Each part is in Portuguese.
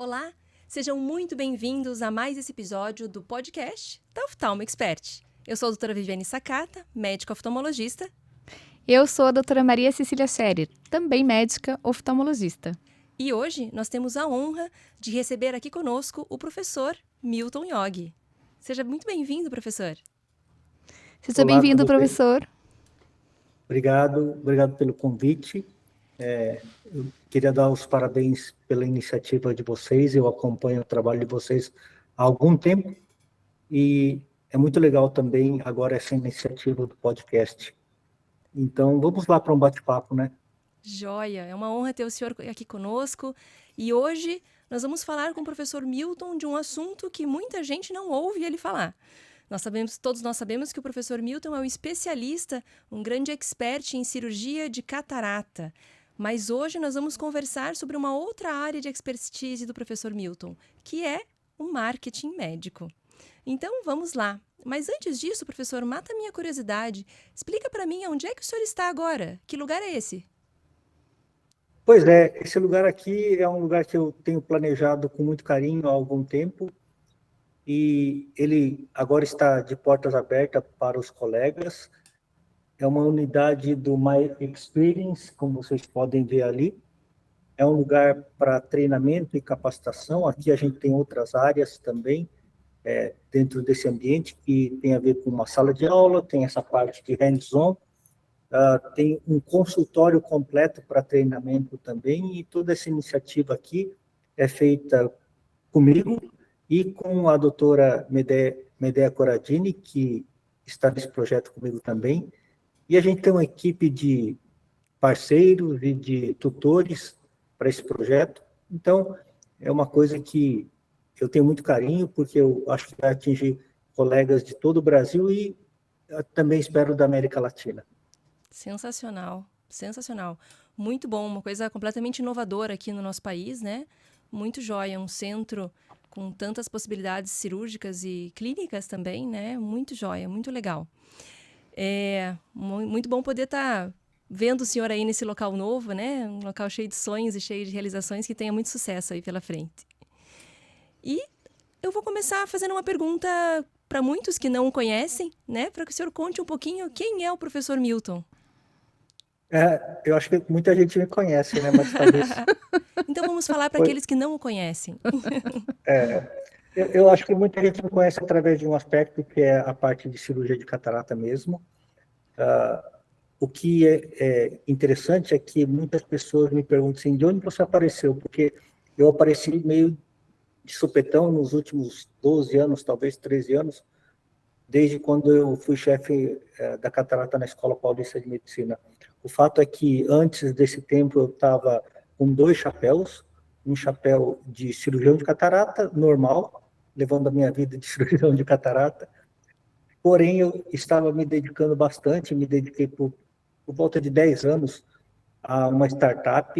Olá, sejam muito bem-vindos a mais esse episódio do podcast da Oftalmo Expert. Eu sou a doutora Viviane Sakata, médica oftalmologista. Eu sou a doutora Maria Cecília Scherer, também médica oftalmologista. E hoje nós temos a honra de receber aqui conosco o professor Milton Yogi. Seja muito bem-vindo, professor. Seja bem-vindo, professor. Obrigado pelo convite. Eu queria dar os parabéns pela iniciativa de vocês. Eu acompanho o trabalho de vocês há algum tempo e é muito legal também agora essa iniciativa do podcast. Então, vamos lá para um bate-papo, né? Joia, é uma honra ter o senhor aqui conosco. E hoje nós vamos falar com o professor Milton de um assunto que muita gente não ouve ele falar. Todos nós sabemos que o professor Milton é um especialista, um grande expert em cirurgia de catarata. Mas hoje nós vamos conversar sobre uma outra área de expertise do professor Milton, que é o marketing médico. Então, vamos lá. Mas antes disso, professor, mata a minha curiosidade. Explica para mim onde é que o senhor está agora? Que lugar é esse? Pois é, esse lugar aqui é um lugar que eu tenho planejado com muito carinho há algum tempo e ele agora está de portas abertas para os colegas. É uma unidade do My Experience, como vocês podem ver ali. É um lugar para treinamento e capacitação. Aqui a gente tem outras áreas também, dentro desse ambiente, que tem a ver com uma sala de aula, tem essa parte de hands-on, tem um consultório completo para treinamento também, e toda essa iniciativa aqui é feita comigo e com a doutora Medea Corradini, que está nesse projeto comigo também. E a gente tem uma equipe de parceiros e de tutores para esse projeto. Então, é uma coisa que eu tenho muito carinho, porque eu acho que vai atingir colegas de todo o Brasil e também espero da América Latina. Sensacional, sensacional. Muito bom, uma coisa completamente inovadora aqui no nosso país, né? Muito joia, um centro com tantas possibilidades cirúrgicas e clínicas também, né? Muito joia, muito legal. É muito bom poder estar vendo o senhor aí nesse local novo, né? Um local cheio de sonhos e cheio de realizações que tenha muito sucesso aí pela frente. E eu vou começar fazendo uma pergunta para muitos que não o conhecem, né? Para que o senhor conte um pouquinho quem é o professor Milton. Eu acho que muita gente me conhece, né? Mas talvez... Então vamos falar para aqueles que não o conhecem. Eu acho que muita gente me conhece através de um aspecto que é a parte de cirurgia de catarata mesmo. O que é interessante é que muitas pessoas me perguntam assim, de onde você apareceu? Porque eu apareci meio de supetão nos últimos 12 anos, talvez 13 anos, desde quando eu fui chefe da catarata na Escola Paulista de Medicina. O fato é que antes desse tempo eu estava com 2 chapéus, um chapéu de cirurgião de catarata normal, levando a minha vida de cirurgião de catarata, porém eu estava me dedicando bastante, me dediquei por volta de 10 anos a uma startup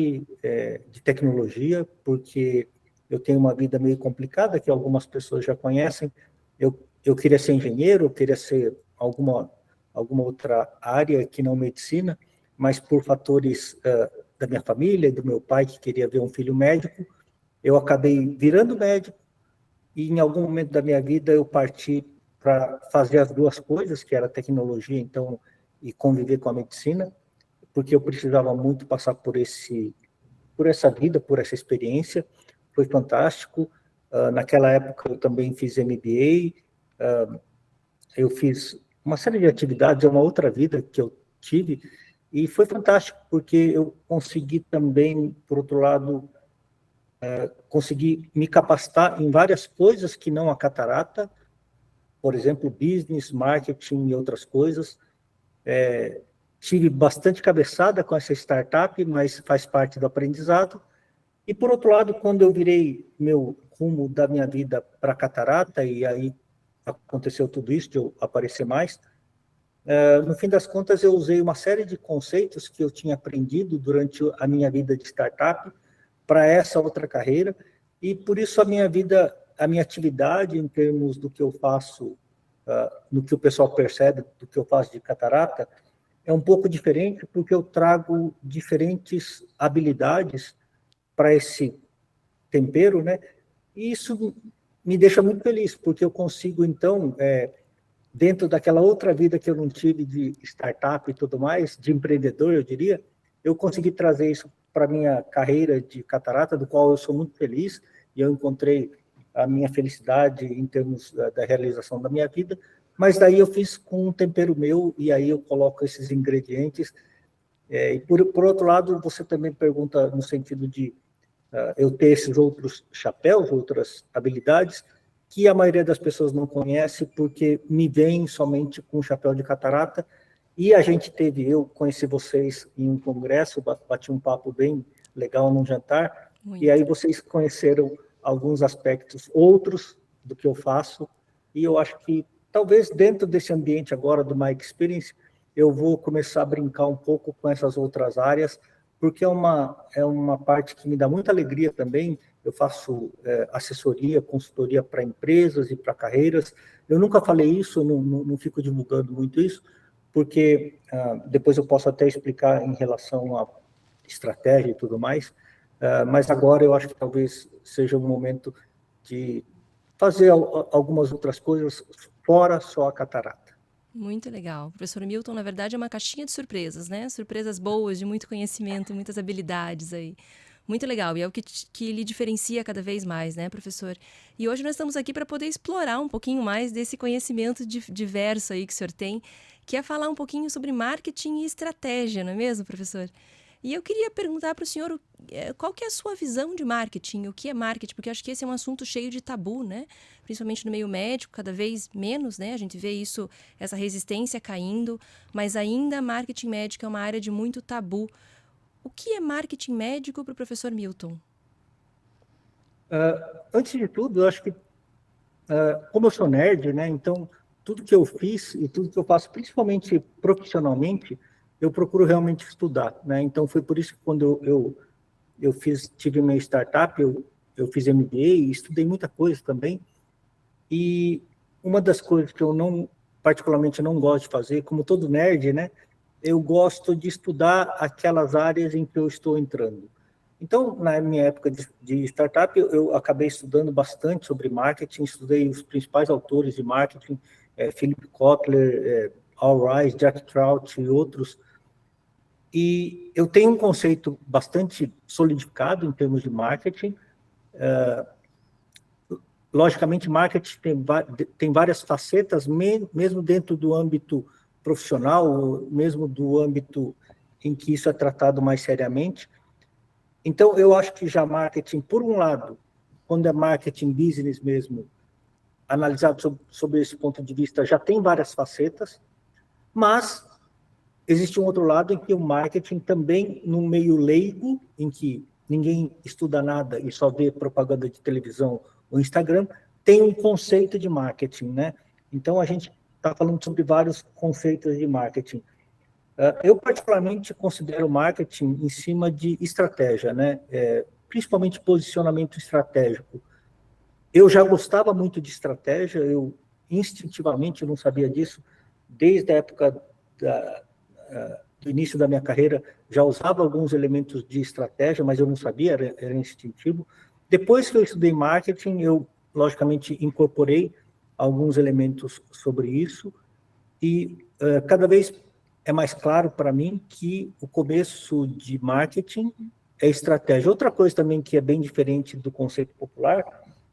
de tecnologia, porque eu tenho uma vida meio complicada, que algumas pessoas já conhecem. Eu queria ser engenheiro, eu queria ser alguma outra área que não medicina, mas por fatores da minha família, do meu pai, que queria ver um filho médico, eu acabei virando médico e em algum momento da minha vida eu parti para fazer as duas coisas, que era tecnologia, então, e conviver com a medicina, porque eu precisava muito passar por essa vida, por essa experiência. Foi fantástico. Naquela época eu também fiz MBA, eu fiz uma série de atividades, é uma outra vida que eu tive, e foi fantástico, porque eu consegui também, por outro lado, consegui me capacitar em várias coisas que não a catarata, por exemplo, business, marketing e outras coisas. Tive bastante cabeçada com essa startup, mas faz parte do aprendizado. E, por outro lado, quando eu virei meu rumo da minha vida para catarata, e aí aconteceu tudo isso, de eu aparecer mais, no fim das contas, eu usei uma série de conceitos que eu tinha aprendido durante a minha vida de startup para essa outra carreira, e por isso a minha vida, a minha atividade em termos do que eu faço, no que o pessoal percebe do que eu faço de catarata, é um pouco diferente, porque eu trago diferentes habilidades para esse tempero, né? E isso me deixa muito feliz, porque eu consigo, então, dentro daquela outra vida que eu não tive de startup e tudo mais, de empreendedor, eu diria, eu consegui trazer isso para a minha carreira de catarata, do qual eu sou muito feliz, e eu encontrei a minha felicidade em termos da realização da minha vida, mas daí eu fiz com um tempero meu, e aí eu coloco esses ingredientes. E por outro lado, você também pergunta no sentido de eu ter esses outros chapéus, outras habilidades, que a maioria das pessoas não conhece porque me veem somente com o chapéu de catarata. E a gente eu conheci vocês em um congresso, bati um papo bem legal num jantar, e aí vocês conheceram alguns aspectos outros do que eu faço, e eu acho que talvez dentro desse ambiente agora do My Experience, eu vou começar a brincar um pouco com essas outras áreas, porque é uma parte que me dá muita alegria também. Eu faço assessoria, consultoria para empresas e para carreiras. Eu nunca falei isso, não fico divulgando muito isso, porque depois eu posso até explicar em relação à estratégia e tudo mais, mas agora eu acho que talvez seja um momento de fazer algumas outras coisas fora só a catarata. Muito legal. O professor Milton, na verdade, é uma caixinha de surpresas, né? Surpresas boas, de muito conhecimento, muitas habilidades aí. Muito legal. E é o que lhe diferencia cada vez mais, né, professor? E hoje nós estamos aqui para poder explorar um pouquinho mais desse conhecimento diverso aí que o senhor tem, que é falar um pouquinho sobre marketing e estratégia, não é mesmo, professor? E eu queria perguntar para o senhor qual que é a sua visão de marketing, o que é marketing, porque eu acho que esse é um assunto cheio de tabu, né? Principalmente no meio médico, cada vez menos, né? A gente vê isso, essa resistência caindo, mas ainda marketing médico é uma área de muito tabu. O que é marketing médico para o professor Milton? Antes de tudo, eu acho que, como eu sou nerd, né, então tudo que eu fiz e tudo que eu faço, principalmente profissionalmente, eu procuro realmente estudar, né? Então foi por isso que quando eu tive minha startup, eu fiz MBA e estudei muita coisa também. E uma das coisas que eu particularmente não gosto de fazer, como todo nerd, né, eu gosto de estudar aquelas áreas em que eu estou entrando. Então, na minha época de startup, eu acabei estudando bastante sobre marketing, estudei os principais autores de marketing, Philip Kotler, Al Ries, Jack Trout e outros. E eu tenho um conceito bastante solidificado em termos de marketing. Logicamente, marketing tem várias facetas, mesmo dentro do âmbito profissional, mesmo do âmbito em que isso é tratado mais seriamente. Então, eu acho que já marketing, por um lado, quando é marketing business mesmo, analisado sob esse ponto de vista, já tem várias facetas, mas existe um outro lado em que o marketing também, no meio leigo, em que ninguém estuda nada e só vê propaganda de televisão ou Instagram, tem um conceito de marketing, né? Então, a gente está falando sobre vários conceitos de marketing. Eu, particularmente, considero marketing em cima de estratégia, né? Principalmente posicionamento estratégico. Eu já gostava muito de estratégia, eu instintivamente não sabia disso, desde a época do início da minha carreira, já usava alguns elementos de estratégia, mas eu não sabia, era instintivo. Depois que eu estudei marketing, eu, logicamente, incorporei alguns elementos sobre isso, e cada vez é mais claro para mim que o começo de marketing é estratégia. Outra coisa também que é bem diferente do conceito popular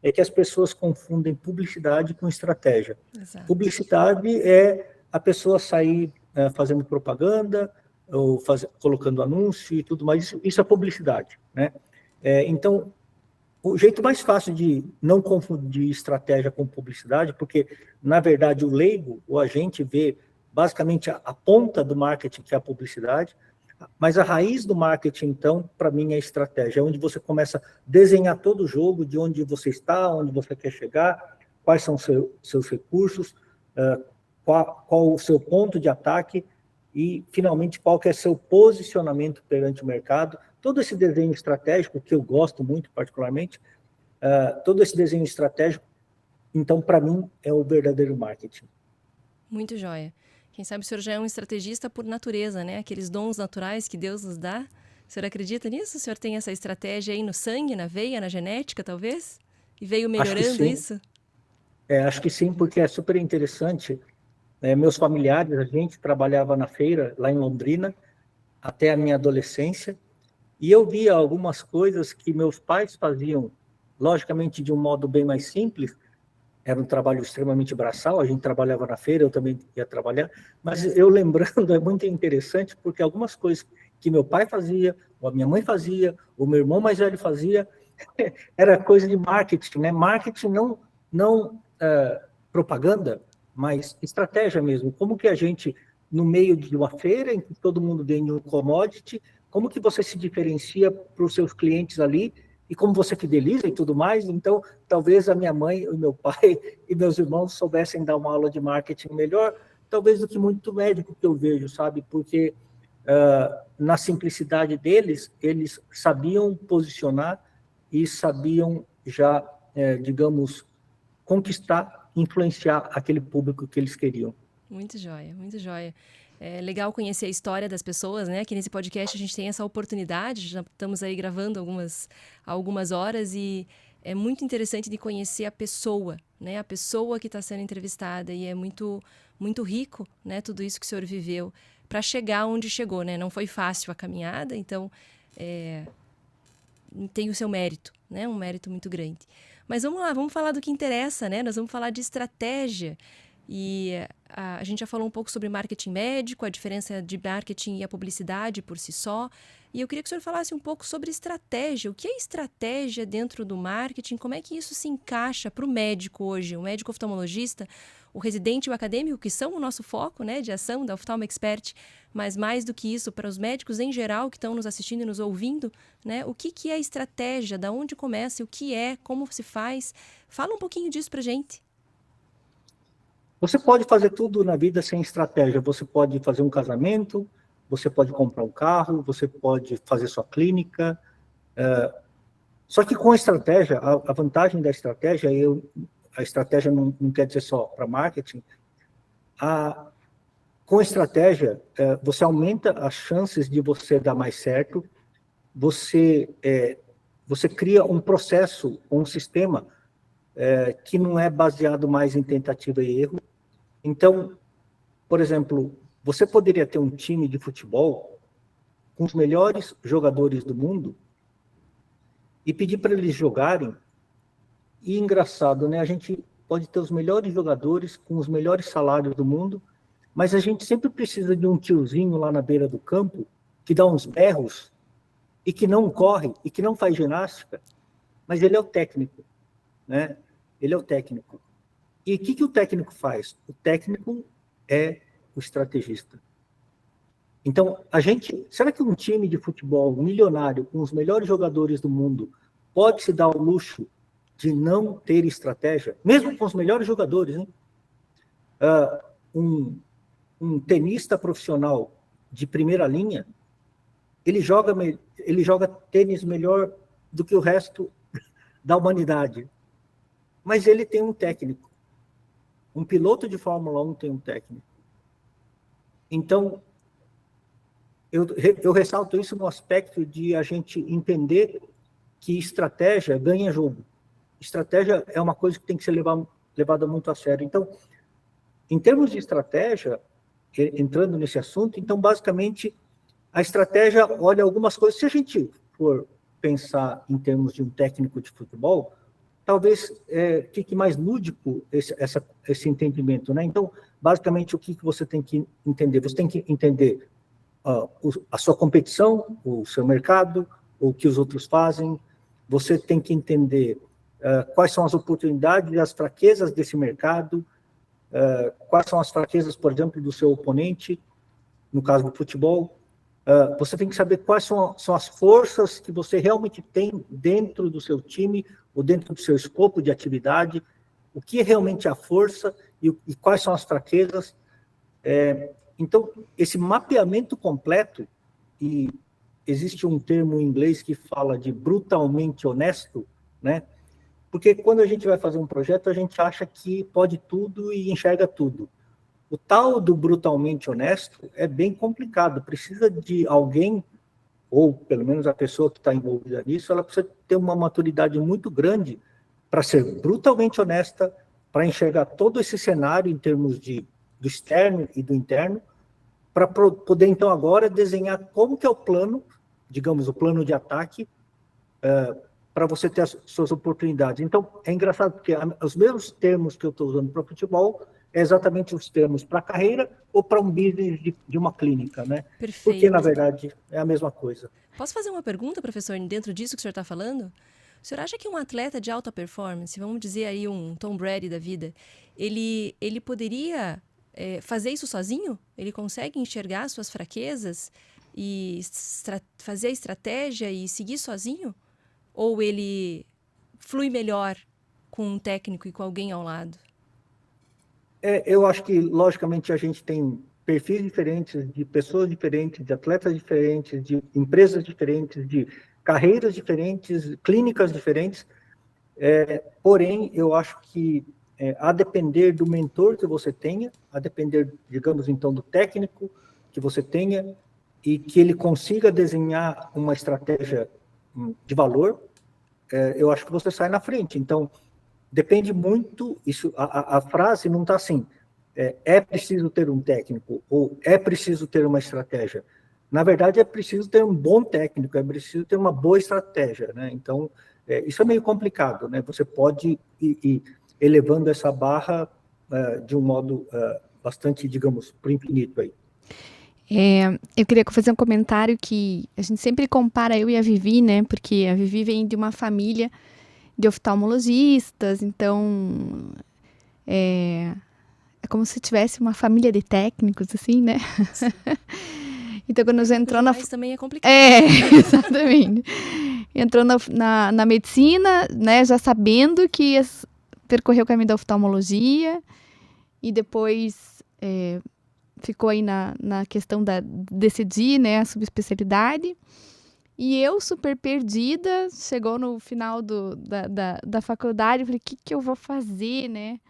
é que as pessoas confundem publicidade com estratégia. Exato. Publicidade é a pessoa sair fazendo propaganda ou colocando anúncio e tudo mais. Isso é publicidade, né? Então, o jeito mais fácil de não confundir estratégia com publicidade, porque, na verdade, o leigo, o agente, vê basicamente a ponta do marketing, que é a publicidade, mas a raiz do marketing, então, para mim, é a estratégia. É onde você começa a desenhar todo o jogo, de onde você está, onde você quer chegar, quais são seus recursos, qual o seu ponto de ataque e, finalmente, qual que é seu posicionamento perante o mercado. Todo esse desenho estratégico, que eu gosto muito particularmente, todo esse desenho estratégico, então, para mim, é o verdadeiro marketing. Muito joia. Quem sabe o senhor já é um estrategista por natureza, né? Aqueles dons naturais que Deus nos dá. O senhor acredita nisso? O senhor tem essa estratégia aí no sangue, na veia, na genética, talvez? e veio Acho que melhorando sim. isso? Acho que sim, porque é super interessante. Meus familiares, a gente trabalhava na feira lá em Londrina até a minha adolescência, e eu via algumas coisas que meus pais faziam, logicamente de um modo bem mais simples. Era um trabalho extremamente braçal, a gente trabalhava na feira, eu também ia trabalhar, mas eu lembrando, é muito interessante, porque algumas coisas que meu pai fazia, ou a minha mãe fazia, o meu irmão mais velho fazia, era coisa de marketing, né? Marketing não propaganda, mas estratégia mesmo. Como que a gente, no meio de uma feira em que todo mundo vende um commodity, como que você se diferencia para os seus clientes ali e como você fideliza e tudo mais. Então, talvez a minha mãe, o meu pai e meus irmãos soubessem dar uma aula de marketing melhor, talvez do que muito médico que eu vejo, sabe? Porque na simplicidade deles, eles sabiam posicionar e sabiam já, digamos, conquistar, influenciar aquele público que eles queriam. Muito joia, muito joia. É legal conhecer a história das pessoas, né? Aqui nesse podcast a gente tem essa oportunidade, já estamos aí gravando algumas horas e é muito interessante de conhecer a pessoa, né? A pessoa que está sendo entrevistada e é muito rico, né? Tudo isso que o senhor viveu para chegar onde chegou, né? Não foi fácil a caminhada, então tem o seu mérito, né? Um mérito muito grande. Mas vamos lá, vamos falar do que interessa, né? Nós vamos falar de estratégia. E a gente já falou um pouco sobre marketing médico, a diferença de marketing e a publicidade por si só. E eu queria que o senhor falasse um pouco sobre estratégia. O que é estratégia dentro do marketing? Como é que isso se encaixa para o médico hoje? O médico oftalmologista, o residente e o acadêmico, que são o nosso foco, né, de ação da Oftalmo Expert, mas mais do que isso, para os médicos em geral que estão nos assistindo e nos ouvindo, né, o que é estratégia? Da onde começa? O que é? Como se faz? Fala um pouquinho disso para gente. Você pode fazer tudo na vida sem estratégia. Você pode fazer um casamento, você pode comprar um carro, você pode fazer sua clínica. Só que com estratégia, a vantagem da estratégia, a estratégia não quer dizer só para marketing, com estratégia, você aumenta as chances de você dar mais certo, você cria um processo, um sistema que não é baseado mais em tentativa e erro. Então, por exemplo, você poderia ter um time de futebol com os melhores jogadores do mundo e pedir para eles jogarem. E engraçado, né? A gente pode ter os melhores jogadores com os melhores salários do mundo, mas a gente sempre precisa de um tiozinho lá na beira do campo que dá uns berros e que não corre e que não faz ginástica, mas ele é o técnico, né? Ele é o técnico. E o que o técnico faz? O técnico é o estrategista. Então, será que um time de futebol milionário com os melhores jogadores do mundo pode se dar o luxo de não ter estratégia, mesmo com os melhores jogadores, hein? Um tenista profissional de primeira linha, ele joga tênis melhor do que o resto da humanidade, mas ele tem um técnico. Um piloto de Fórmula 1 tem um técnico. Então, eu ressalto isso no aspecto de a gente entender que estratégia ganha jogo. Estratégia é uma coisa que tem que ser levada muito a sério. Então, em termos de estratégia, entrando nesse assunto, então, basicamente, a estratégia olha algumas coisas. Se a gente for pensar em termos de um técnico de futebol, talvez fique mais lúdico esse entendimento, né? Então, basicamente, o que você tem que entender? Você tem que entender a sua competição, o seu mercado, o que os outros fazem. Você tem que entender quais são as oportunidades e as fraquezas desse mercado, quais são as fraquezas, por exemplo, do seu oponente, no caso do futebol. Você tem que saber quais são as forças que você realmente tem dentro do seu time ou dentro do seu escopo de atividade, o que é realmente a força e quais são as fraquezas. Então, esse mapeamento completo, e existe um termo em inglês que fala de brutalmente honesto, né? Porque quando a gente vai fazer um projeto, a gente acha que pode tudo e enxerga tudo. O tal do brutalmente honesto é bem complicado, precisa de alguém, ou pelo menos a pessoa que está envolvida nisso, ela precisa ter uma maturidade muito grande para ser brutalmente honesta, para enxergar todo esse cenário em termos do externo e do interno, para poder, então, agora desenhar como que é o plano, digamos, o plano de ataque, para você ter as suas oportunidades. Então, é engraçado, porque os mesmos termos que eu estou usando para futebol é exatamente os termos para carreira ou para um business de uma clínica, né? Perfeito. Porque, na verdade, é a mesma coisa. Posso fazer uma pergunta, professor, dentro disso que o senhor está falando? O senhor acha que um atleta de alta performance, vamos dizer aí um Tom Brady da vida, ele poderia fazer isso sozinho? Ele consegue enxergar suas fraquezas e fazer a estratégia e seguir sozinho? Ou ele flui melhor com um técnico e com alguém ao lado? Eu acho que, logicamente, a gente tem perfis diferentes, de pessoas diferentes, de atletas diferentes, de empresas diferentes, de carreiras diferentes, clínicas diferentes. Porém, eu acho que, a depender do mentor que você tenha, a depender, digamos, então, do técnico que você tenha, e que ele consiga desenhar uma estratégia de valor, eu acho que você sai na frente. Então, depende muito, a frase não está assim, é preciso ter um técnico, ou é preciso ter uma estratégia. Na verdade, é preciso ter um bom técnico, é preciso ter uma boa estratégia, né? Então, isso é meio complicado, né? Você pode ir elevando essa barra de um modo bastante, digamos, para o infinito aí. Eu queria fazer um comentário que a gente sempre compara eu e a Vivi, né? Porque a Vivi vem de uma família de oftalmologistas, então é como se tivesse uma família de técnicos, assim, né? Então, quando já entrou na... também é complicado. Exatamente. Entrou na medicina, né? Já sabendo que ia percorrer o caminho da oftalmologia e depois ficou aí na questão da decidir, né? A subespecialidade. E eu, super perdida, chegou no final da faculdade, falei, o que eu vou fazer, né?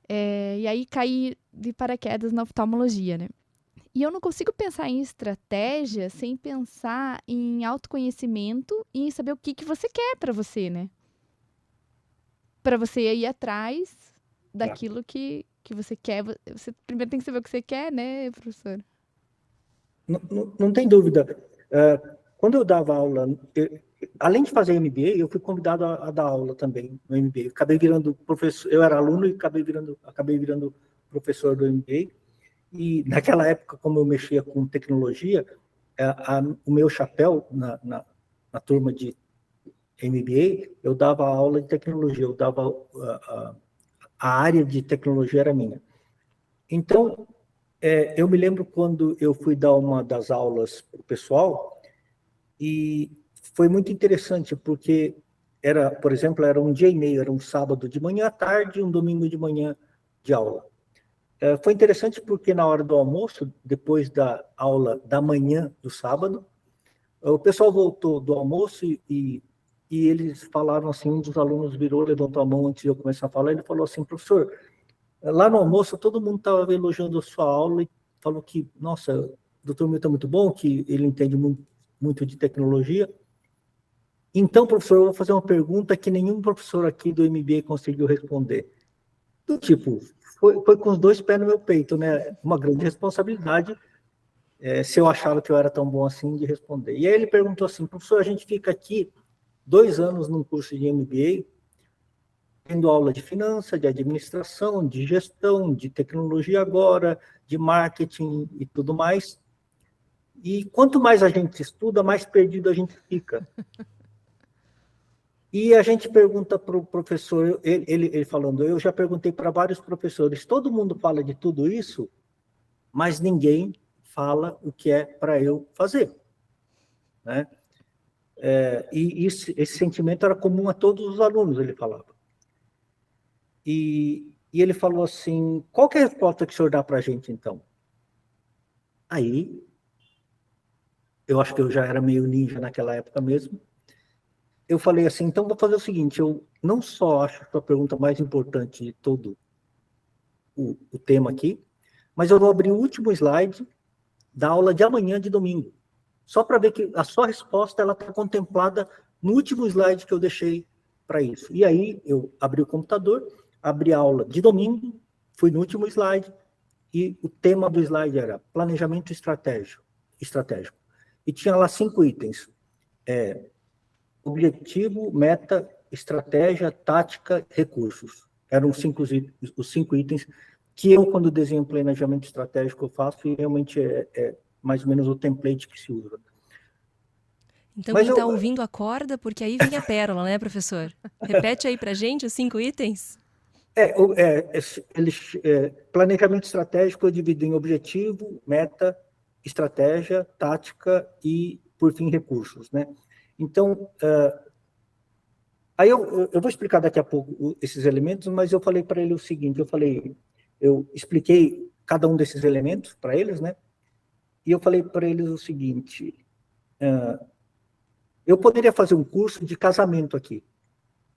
E aí caí de paraquedas na oftalmologia, né? E eu não consigo pensar em estratégia sem pensar em autoconhecimento e em saber o que você quer para você, né? Para você ir atrás daquilo que você quer. Você primeiro tem que saber o que você quer, né, professor? Não tem dúvida. Quando eu dava aula, além de fazer MBA, eu fui convidado a dar aula também no MBA. Eu acabei virando professor, eu era aluno e acabei virando professor do MBA. E naquela época, como eu mexia com tecnologia, o meu chapéu na turma de MBA, eu dava aula de tecnologia, eu dava a área de tecnologia era minha. Então, eu me lembro quando eu fui dar uma das aulas para o pessoal, e foi muito interessante, porque por exemplo, era um dia e meio, era um sábado de manhã à tarde e um domingo de manhã de aula. Foi interessante porque na hora do almoço, depois da aula da manhã do sábado, o pessoal voltou do almoço e eles falaram assim, um dos alunos virou, levantou a mão antes de eu começar a falar, ele falou assim, professor, lá no almoço todo mundo estava elogiando a sua aula e falou que, nossa, o doutor Milton é muito bom, que ele entende muito de tecnologia. Então, professor, eu vou fazer uma pergunta que nenhum professor aqui do MBA conseguiu responder. Do tipo, foi com os dois pés no meu peito, né? Uma grande responsabilidade, se eu achava que eu era tão bom assim, de responder. E aí ele perguntou assim, professor, a gente fica aqui 2 anos num curso de MBA, tendo aula de finanças, de administração, de gestão, de tecnologia agora, de marketing e tudo mais. E quanto mais a gente estuda, mais perdido a gente fica. E a gente pergunta para o professor, ele falando, eu já perguntei para vários professores, todo mundo fala de tudo isso, mas ninguém fala o que é para eu fazer, né? E esse sentimento era comum a todos os alunos, ele falava. E ele falou assim, qual que é a resposta que o senhor dá para a gente, então? Aí, eu acho que eu já era meio ninja naquela época mesmo, eu falei assim, então vou fazer o seguinte, eu não só acho a sua pergunta mais importante de todo o tema aqui, mas eu vou abrir o último slide da aula de amanhã, de domingo, só para ver que a sua resposta está contemplada no último slide que eu deixei para isso. E aí eu abri o computador, abri a aula de domingo, fui no último slide, e o tema do slide era planejamento estratégico. E tinha lá 5 itens. Objetivo, meta, estratégia, tática, recursos. Eram os 5 itens que eu, quando desenho planejamento estratégico, eu faço, e realmente é mais ou menos o template que se usa. Então, quem está ouvindo, acorda, porque aí vem a pérola, né, professor? Repete aí para gente os 5 itens. Planejamento estratégico eu divido em objetivo, meta, estratégia, tática e, por fim, recursos, né? Então, aí eu vou explicar daqui a pouco esses elementos, mas eu falei para ele o seguinte, eu expliquei cada um desses elementos para eles, né? E eu falei para eles o seguinte, eu poderia fazer um curso de casamento aqui,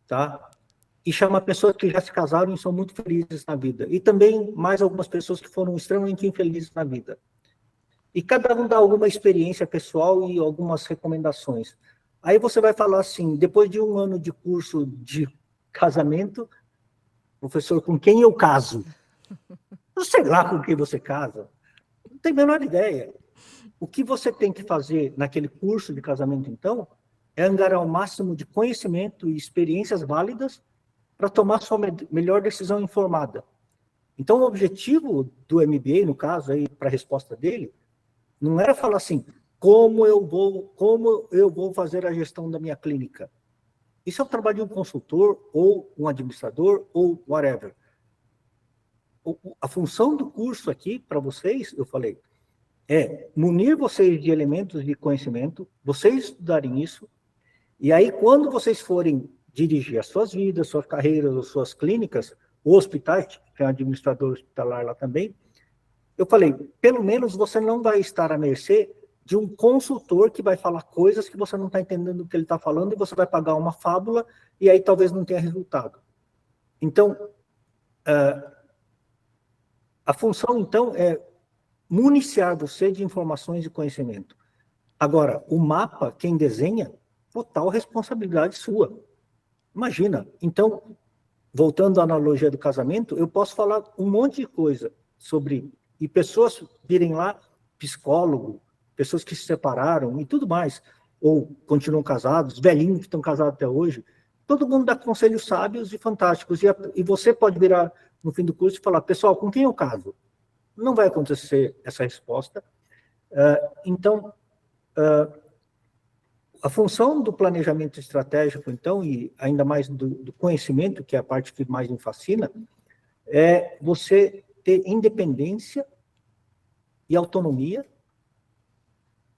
tá? E chamar pessoas que já se casaram e são muito felizes na vida. E também mais algumas pessoas que foram extremamente infelizes na vida. E cada um dá alguma experiência pessoal e algumas recomendações. Aí você vai falar assim, depois de 1 ano de curso de casamento, professor, com quem eu caso? Não sei lá com quem você casa. Não tem a menor ideia. O que você tem que fazer naquele curso de casamento, então, é angariar o máximo de conhecimento e experiências válidas para tomar sua melhor decisão informada. Então, o objetivo do MBA, no caso, aí, para a resposta dele, não era falar assim, como eu vou fazer a gestão da minha clínica. Isso é o trabalho de um consultor, ou um administrador, ou whatever. A função do curso aqui, para vocês, eu falei, é munir vocês de elementos de conhecimento, vocês estudarem isso, e aí, quando vocês forem dirigir as suas vidas, suas carreiras, ou suas clínicas, ou hospitais, tem um administrador hospitalar lá também, eu falei, pelo menos você não vai estar à mercê de um consultor que vai falar coisas que você não está entendendo o que ele está falando, e você vai pagar uma fábula, e aí talvez não tenha resultado. Então, a função, então, é municiar você de informações e conhecimento. Agora, o mapa, quem desenha, total responsabilidade sua. Imagina, então, voltando à analogia do casamento, eu posso falar um monte de coisa sobre, e pessoas virem lá, psicólogo, pessoas que se separaram e tudo mais, ou continuam casados, velhinhos que estão casados até hoje, todo mundo dá conselhos sábios e fantásticos, e você pode virar no fim do curso e falar, pessoal, com quem eu caso? Não vai acontecer essa resposta. Então, a função do planejamento estratégico, então, e ainda mais do conhecimento, que é a parte que mais me fascina, é você ter independência e autonomia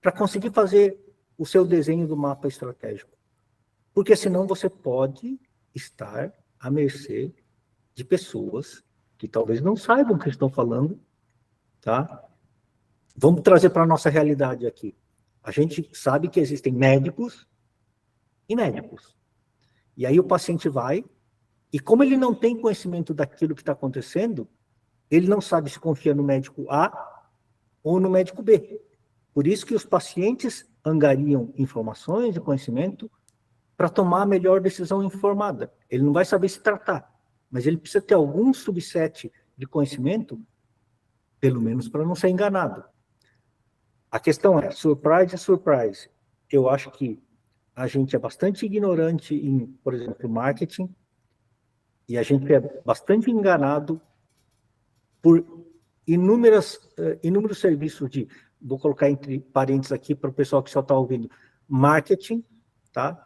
para conseguir fazer o seu desenho do mapa estratégico. Porque senão você pode estar à mercê de pessoas que talvez não saibam o que estão falando, tá? Vamos trazer para a nossa realidade aqui. A gente sabe que existem médicos e médicos. E aí o paciente vai, e como ele não tem conhecimento daquilo que está acontecendo, ele não sabe se confia no médico A ou no médico B. Por isso que os pacientes angariam informações e conhecimento para tomar a melhor decisão informada. Ele não vai saber se tratar, mas ele precisa ter algum subset de conhecimento, pelo menos para não ser enganado. A questão é, surprise. Eu acho que a gente é bastante ignorante em, por exemplo, marketing, e a gente é bastante enganado por inúmeros serviços de, vou colocar entre parênteses aqui para o pessoal que só está ouvindo, marketing, tá?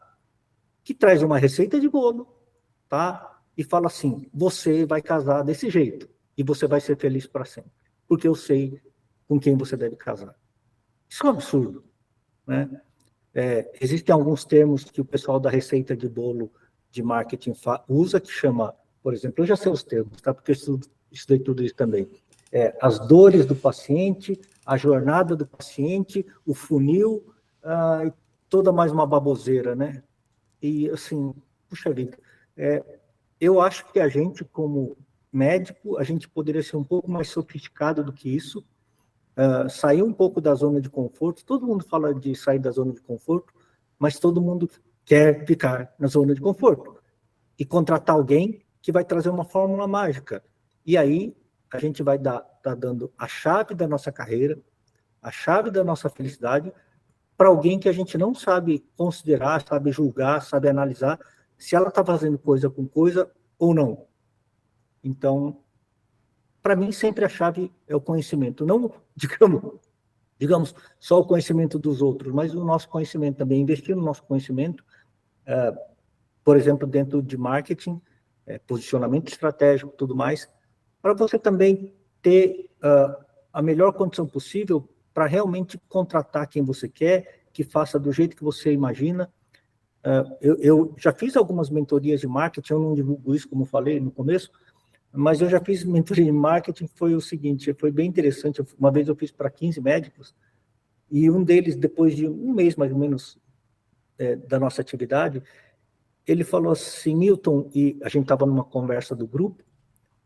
Que traz uma receita de bolo, tá? E fala assim, você vai casar desse jeito, e você vai ser feliz para sempre, porque eu sei com quem você deve casar. Isso é um absurdo, né? Existem alguns termos que o pessoal da receita de bolo de marketing usa, que chama, por exemplo, eu já sei os termos, tá? Porque eu estudei tudo isso também. As dores do paciente, a jornada do paciente, o funil, e toda mais uma baboseira, né? E, assim, puxa vida, eu acho que a gente, como médico, a gente poderia ser um pouco mais sofisticado do que isso, sair um pouco da zona de conforto. Todo mundo fala de sair da zona de conforto, mas todo mundo quer ficar na zona de conforto. e contratar alguém que vai trazer uma fórmula mágica. E aí a gente vai tá dando a chave da nossa carreira, a chave da nossa felicidade para alguém que a gente não sabe considerar, sabe julgar, sabe analisar se ela está fazendo coisa com coisa ou não. Então, para mim, sempre a chave é o conhecimento. Não, digamos, só o conhecimento dos outros, mas o nosso conhecimento também. Investir no nosso conhecimento, por exemplo, dentro de marketing, posicionamento estratégico e tudo mais, para você também ter a melhor condição possível para realmente contratar quem você quer, que faça do jeito que você imagina. Eu já fiz algumas mentorias de marketing, eu não divulgo isso, como falei no começo, mas eu já fiz mentoria de marketing, foi o seguinte, foi bem interessante, uma vez eu fiz para 15 médicos, e um deles, depois de um mês mais ou menos da nossa atividade, ele falou assim, Milton, e a gente estava numa conversa do grupo,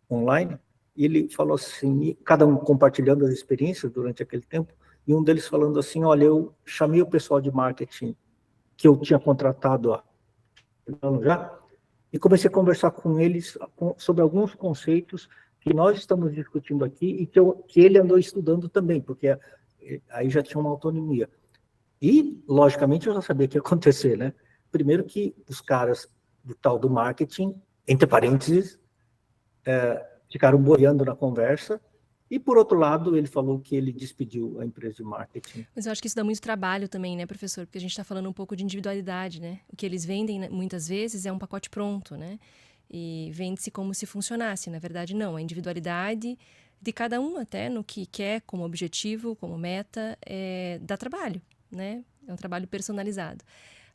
online, e ele falou assim, cada um compartilhando as experiências durante aquele tempo, e um deles falando assim, olha, eu chamei o pessoal de marketing que eu tinha contratado há um ano já, e comecei a conversar com eles sobre alguns conceitos que nós estamos discutindo aqui e que ele andou estudando também, porque aí já tinha uma autonomia. E, logicamente, eu já sabia o que ia acontecer, né? Primeiro que os caras do tal do marketing, entre parênteses, ficaram boiando na conversa, e, por outro lado, ele falou que ele despediu a empresa de marketing. Mas eu acho que isso dá muito trabalho também, né, professor? Porque a gente está falando um pouco de individualidade, né? O que eles vendem, né, muitas vezes, é um pacote pronto, né? E vende-se como se funcionasse. Na verdade, não. A individualidade de cada um, até no que quer como objetivo, como meta, dá trabalho, né? É um trabalho personalizado.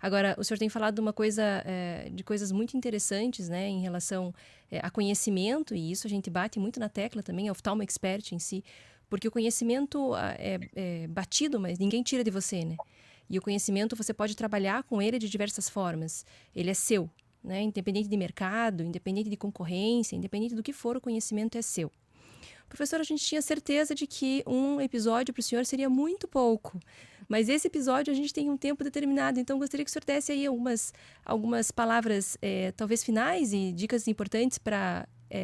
Agora, o senhor tem falado de uma coisa, de coisas muito interessantes, né, em relação a conhecimento, e isso a gente bate muito na tecla também, a oftalmo expert em si, porque o conhecimento é batido, mas ninguém tira de você, né? E o conhecimento você pode trabalhar com ele de diversas formas. Ele é seu, né? Independente de mercado, independente de concorrência, independente do que for, o conhecimento é seu. Professor, a gente tinha certeza de que um episódio para o senhor seria muito pouco. Mas esse episódio a gente tem um tempo determinado, então gostaria que o senhor desse aí algumas palavras, talvez finais e dicas importantes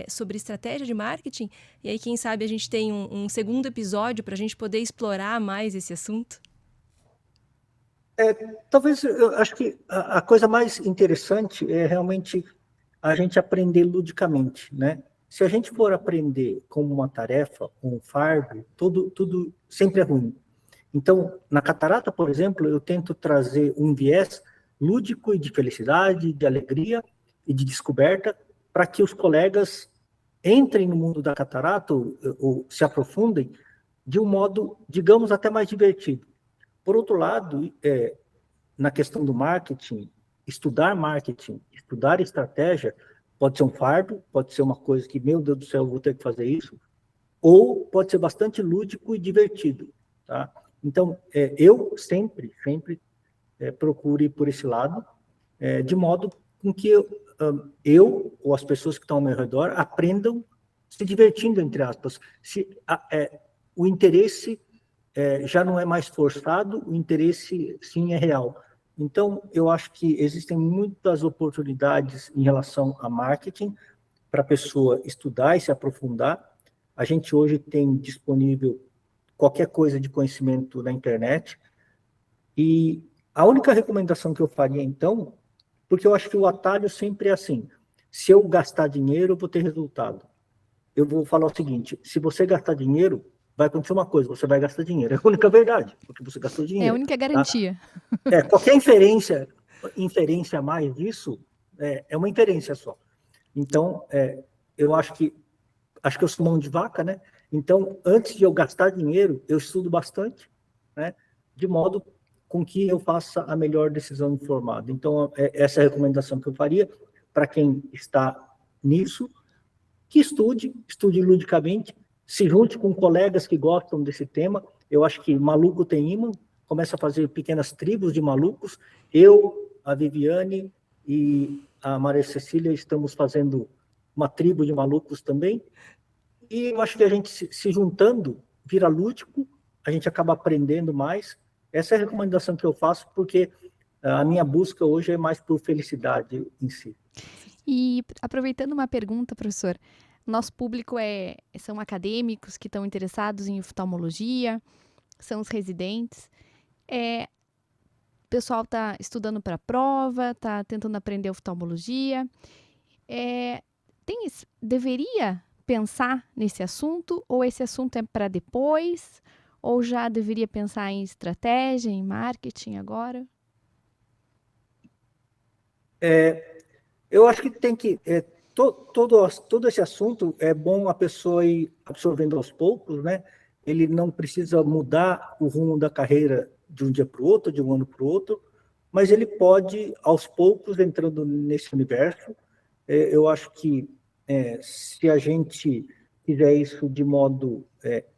sobre estratégia de marketing. E aí, quem sabe, a gente tem um segundo episódio para a gente poder explorar mais esse assunto. Talvez, eu acho que a coisa mais interessante é realmente a gente aprender ludicamente, né? Se a gente for aprender como uma tarefa, um fardo, tudo sempre é ruim. Então, na catarata, por exemplo, eu tento trazer um viés lúdico e de felicidade, de alegria e de descoberta, para que os colegas entrem no mundo da catarata ou se aprofundem de um modo, digamos, até mais divertido. Por outro lado, na questão do marketing, estudar estratégia, pode ser um fardo, pode ser uma coisa que, meu Deus do céu, eu vou ter que fazer isso, ou pode ser bastante lúdico e divertido, tá? Então, eu sempre procuro ir por esse lado, de modo com que eu ou as pessoas que estão ao meu redor aprendam se divertindo, entre aspas. O interesse já não é mais forçado, o interesse, sim, é real. Então, eu acho que existem muitas oportunidades em relação a marketing para a pessoa estudar e se aprofundar. A gente hoje tem disponível qualquer coisa de conhecimento na internet. E a única recomendação que eu faria, então, porque eu acho que o atalho sempre é assim, se eu gastar dinheiro, eu vou ter resultado. Eu vou falar o seguinte, se você gastar dinheiro, vai acontecer uma coisa, você vai gastar dinheiro. É a única verdade, porque você gastou dinheiro. É a única garantia. Tá? Qualquer inferência a mais disso, é uma inferência só. Então, eu acho que eu sou mão de vaca, né? Então, antes de eu gastar dinheiro, eu estudo bastante, né? De modo com que eu faça a melhor decisão informada. Então, essa é a recomendação que eu faria para quem está nisso, que estude ludicamente, se junte com colegas que gostam desse tema. Eu acho que maluco tem imã, começa a fazer pequenas tribos de malucos. Eu, a Viviane e a Maria Cecília estamos fazendo uma tribo de malucos também. E eu acho que a gente se juntando, vira lúdico, a gente acaba aprendendo mais. Essa é a recomendação que eu faço, porque a minha busca hoje é mais por felicidade em si. E aproveitando uma pergunta, professor, nosso público são acadêmicos que estão interessados em oftalmologia, são os residentes. O pessoal está estudando para a prova, está tentando aprender oftalmologia. Deveria pensar nesse assunto, ou esse assunto é para depois, ou já deveria pensar em estratégia, em marketing agora? Eu acho que tem que... todo esse assunto é bom a pessoa ir absorvendo aos poucos, né? Ele não precisa mudar o rumo da carreira de um dia para o outro, de um ano para o outro, mas ele pode, aos poucos, entrando nesse universo. Eu acho que se a gente fizer isso de modo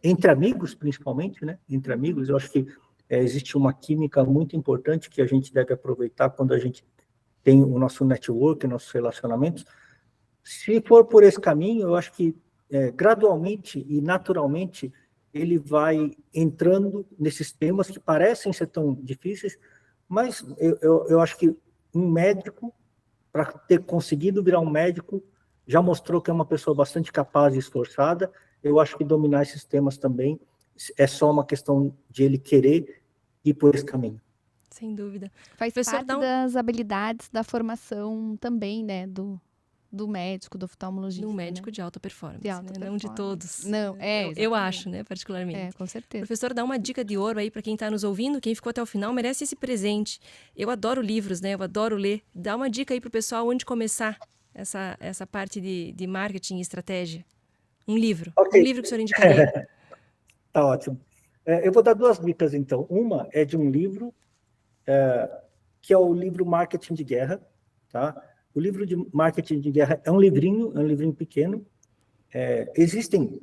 entre amigos, principalmente, né? Entre amigos, eu acho que existe uma química muito importante que a gente deve aproveitar quando a gente tem o nosso network, nossos relacionamentos. Se for por esse caminho, eu acho que gradualmente e naturalmente ele vai entrando nesses temas que parecem ser tão difíceis, mas eu acho que um médico, para ter conseguido virar um médico, já mostrou que é uma pessoa bastante capaz e esforçada. Eu acho que dominar esses temas também é só uma questão de ele querer ir por esse caminho. Sem dúvida. Faz parte das habilidades da formação também, né, do médico, do oftalmologista. Do médico, né? De alta performance, né? Não de todos. Não, eu acho, né, particularmente. Com certeza. Professor, dá uma dica de ouro aí para quem está nos ouvindo, quem ficou até o final merece esse presente. Eu adoro livros, né? Eu adoro ler. Dá uma dica aí pro pessoal onde começar essa parte de marketing e estratégia. Um livro. Okay. Um livro que o senhor indicaria. Tá ótimo. Eu vou dar 2 dicas, então. Uma é de um livro, que é o livro Marketing de Guerra, tá? O livro de Marketing de Guerra é um livrinho pequeno. Existem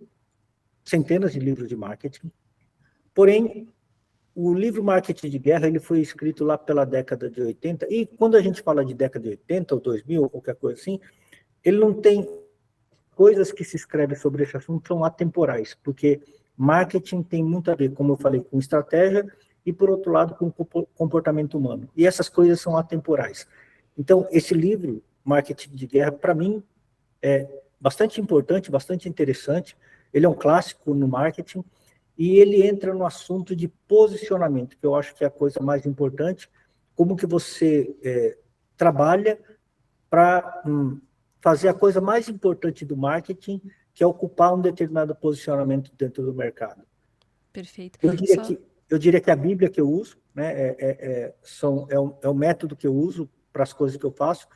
centenas de livros de marketing, porém, o livro Marketing de Guerra ele foi escrito lá pela década de 80, e quando a gente fala de década de 80 ou 2000, ou qualquer coisa assim, ele não tem... Coisas que se escrevem sobre esse assunto são atemporais, porque marketing tem muito a ver, como eu falei, com estratégia e, por outro lado, com comportamento humano. E essas coisas são atemporais. Então, esse livro, Marketing de Guerra, para mim, é bastante importante, bastante interessante. Ele é um clássico no marketing e ele entra no assunto de posicionamento, que eu acho que é a coisa mais importante. Como que você trabalha para fazer a coisa mais importante do marketing, que é ocupar um determinado posicionamento dentro do mercado. Perfeito. Eu diria que a Bíblia que eu uso, né, é o método que eu uso para as coisas que eu faço.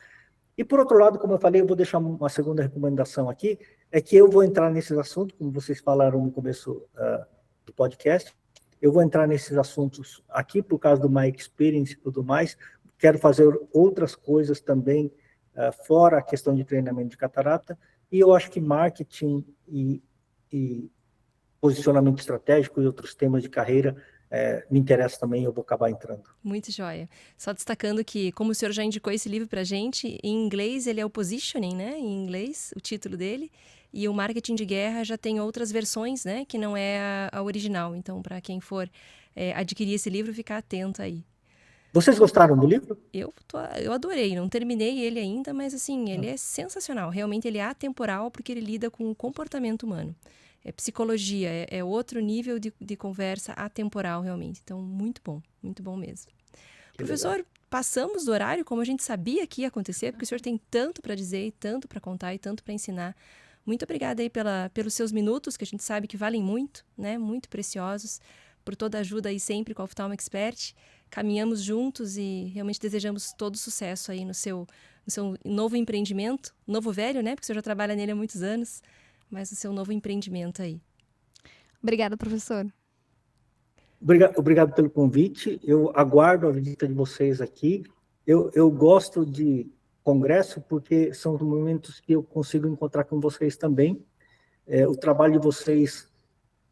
E, por outro lado, como eu falei, eu vou deixar uma segunda recomendação aqui, é que eu vou entrar nesses assuntos, como vocês falaram no começo do podcast, eu vou entrar nesses assuntos aqui por causa do My Experience e tudo mais. Quero fazer outras coisas também, fora a questão de treinamento de catarata, e eu acho que marketing e posicionamento estratégico e outros temas de carreira me interessa também, eu vou acabar entrando. Muito joia. Só destacando que, como o senhor já indicou esse livro pra gente, em inglês ele é o Positioning, né? Em inglês, o título dele. E o Marketing de Guerra já tem outras versões, né? Que não é a original. Então, para quem for adquirir esse livro, ficar atento aí. Vocês gostaram do livro? Eu adorei. Não terminei ele ainda, mas assim, ele é sensacional. Realmente ele é atemporal porque ele lida com o comportamento humano. É psicologia, é outro nível de conversa atemporal, realmente. Então, muito bom mesmo. Professor, passamos do horário, como a gente sabia que ia acontecer, porque o senhor tem tanto para dizer, tanto para contar e tanto para ensinar. Muito obrigada aí pelos seus minutos, que a gente sabe que valem muito, né? Muito preciosos, por toda a ajuda aí sempre com a Oftalmo Expert. Caminhamos juntos e realmente desejamos todo sucesso aí no seu novo empreendimento, novo velho, né? Porque o senhor já trabalha nele há muitos anos. Mas o seu novo empreendimento aí. Obrigada, professor. Obrigado pelo convite. Eu aguardo a visita de vocês aqui. Eu gosto de congresso porque são momentos que eu consigo encontrar com vocês também. O trabalho de vocês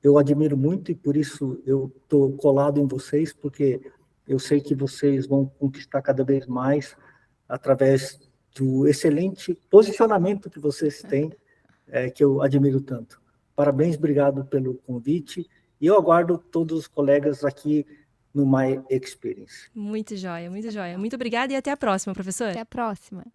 eu admiro muito e por isso eu estou colado em vocês, porque eu sei que vocês vão conquistar cada vez mais através do excelente posicionamento que vocês têm, que eu admiro tanto. Parabéns, obrigado pelo convite, e eu aguardo todos os colegas aqui no My Experience. Muito joia, muito joia. Muito obrigada e até a próxima, professor. Até a próxima.